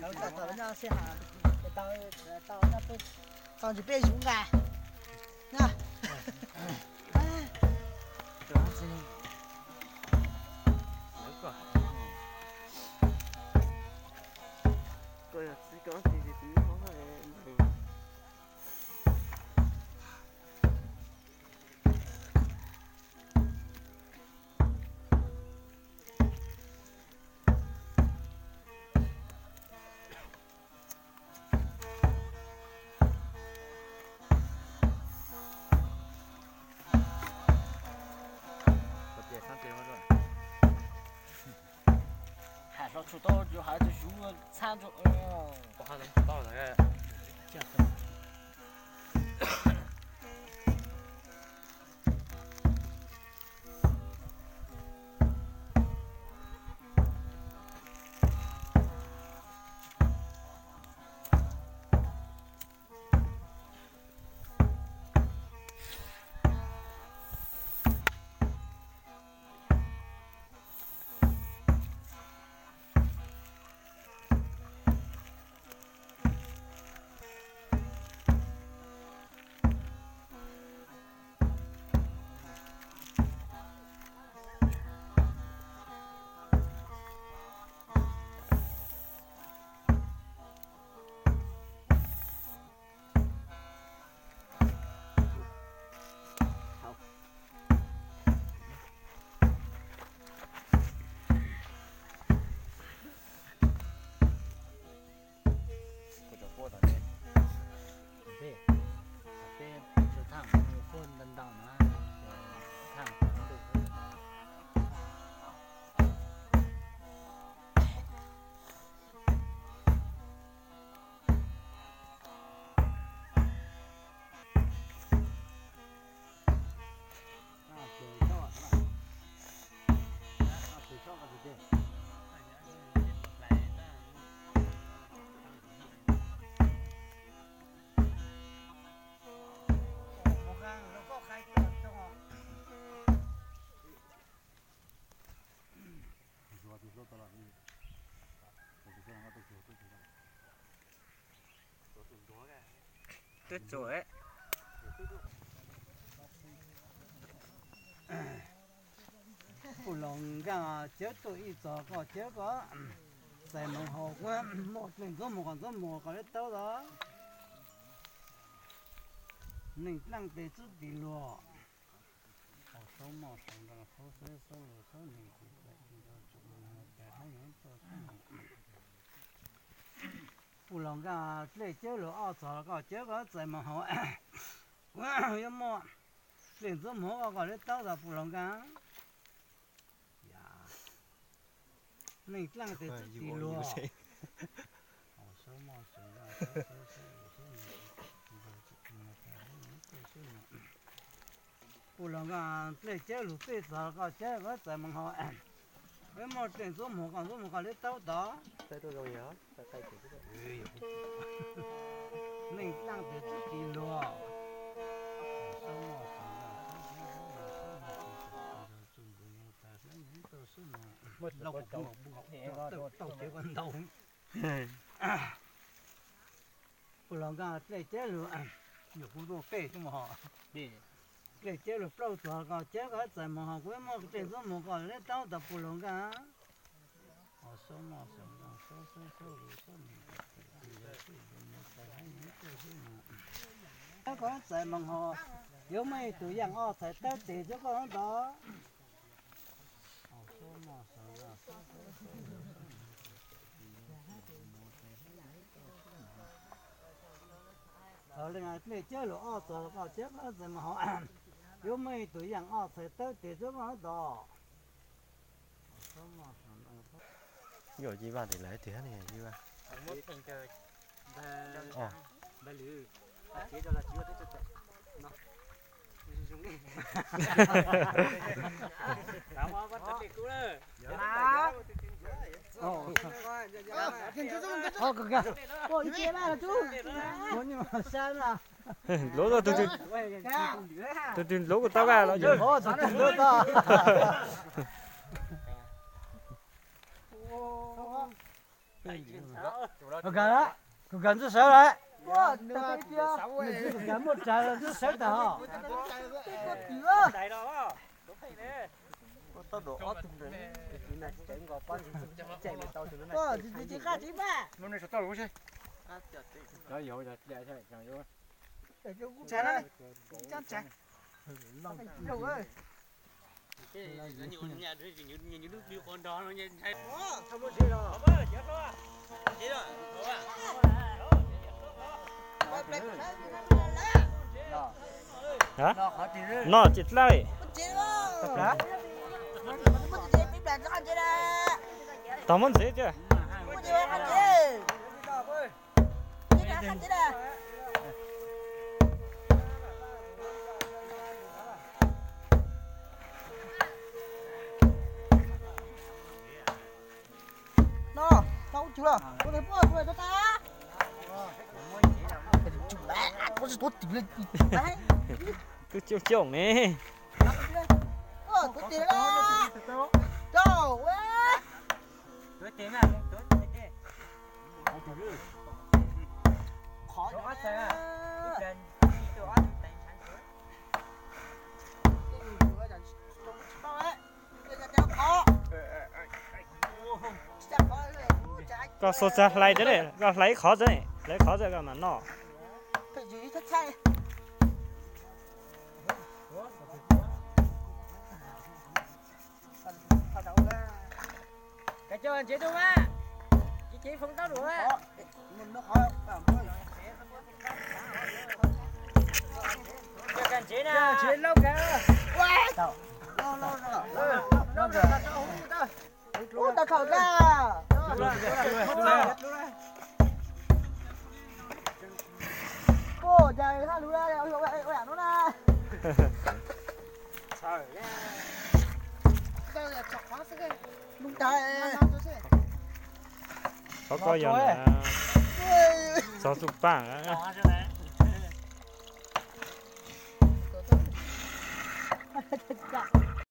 tao nó sẽ hàng tao tao nó tao chỉ biết dùng cái nha đó gì coi là chỉ có gì thì không phải还说出道就还是输参着我还能知道那个。这样。Tuyết rồi ấy. Phụ lòng cái chết tôi ít giờ có chết có xài mông hồ quá một mình có một cái tao đó mình đang để chút đi lo họ sống mà sống là số mình thì phải đi đâu chỗ nào để hai người cho phụ lòng cái lấy chết rồi ở giờ có chết có xài mông hồ quá yêu mà lên số một cái tao là phụ lòng cái mình đang để chút đi lo họ sống mà sống là phụ lòng cái lấy chết rồi bây giờ có chết có xài mông hồ với một tiền số một cái lấy tao đó Tay tôi rồi nhớ, tay tay chỉ cái mình đang để chút đi lo sống mà mất lâu cũng tao chơi con đâu phụ lòng cái lấy chết rồi nhiều cũng đâu phê chứ mà họ lấy chết rồi bao giờ có chết có xài mông hồ với một tiền số một cái lấy tao tập phụ lòng cái họ sống mà sống có xài mông hồ nếu mấy tụi yang ở xài tao tiền cho con đó họ sống mà sống ở đây này chơi lỗ ở giờ có chết ở giờ mà họ nếu mấy tụi yang ở xài tao tiền cho con đó sống mà Rồi gì ba thì lấy thì này gì ba. mất thành trời À. ba lư thế cho là chưa tới cho nó dùng đi cảm ơn con thật cú đấy kìa ôi kia là chú muốn nhưng mà sao là Lố rồi tôi lố của tao ra nó chứ. ô thật lố to 我干了，我干这少来，哇，大飞机啊！我干没摘了，这少的哈。Đây đó. Đúng rồi nè. Tao đổ ớt từng đấy. Chỉ là chạy ngõ con chạy về tao từ nó này. Ờ, chỉ khác chỉ ba. Nó này sao tao đúng chứ? Đó rồi rồi, dạ thôi, rồi vô. Chả nó đi. Chán chả. Đâu ơi. Những nước điêu con đó nó nhanh hay. Không có gì đâu. Không ơi, chết đó. Thế rồi, có bạn. Hả? Nó khó chịu đấy. Nó chết lại. Chết rồi. Đó. Mất chết biết bạn nó chết à. Tao muốn gì chứ? Mất chết ăn chết. Chết là ăn chết à. Nó, tao chưa. Có thể bỏ rồi cho ta. Có gì tốt tìm lên. Đấy. Cứ chiều chiều nè. Ờ, tôi tìm ra. Đâu, ê. Tôi tìm à, tôi tìm. Khó quá sao. Trên chỗ ăn tại sáng sớm. Có số ra lấy thế này, có lấy khó thế này. Lấy khó thế mà nó. Phải giữ thật sai. Cái cho anh chị đâu mà. Chị không tao đủ á. Mình nó khó không? Cho anh chị nè. Chết lâu cả. Nó ủa tao khẩu ra. Cô trời ra lũ ra ôi ôi nó ra. Trời ơi. Đây là chọc hóa sức. Đúng trời. Có giờ nè. Sao chụp bảng á. Đó cho này.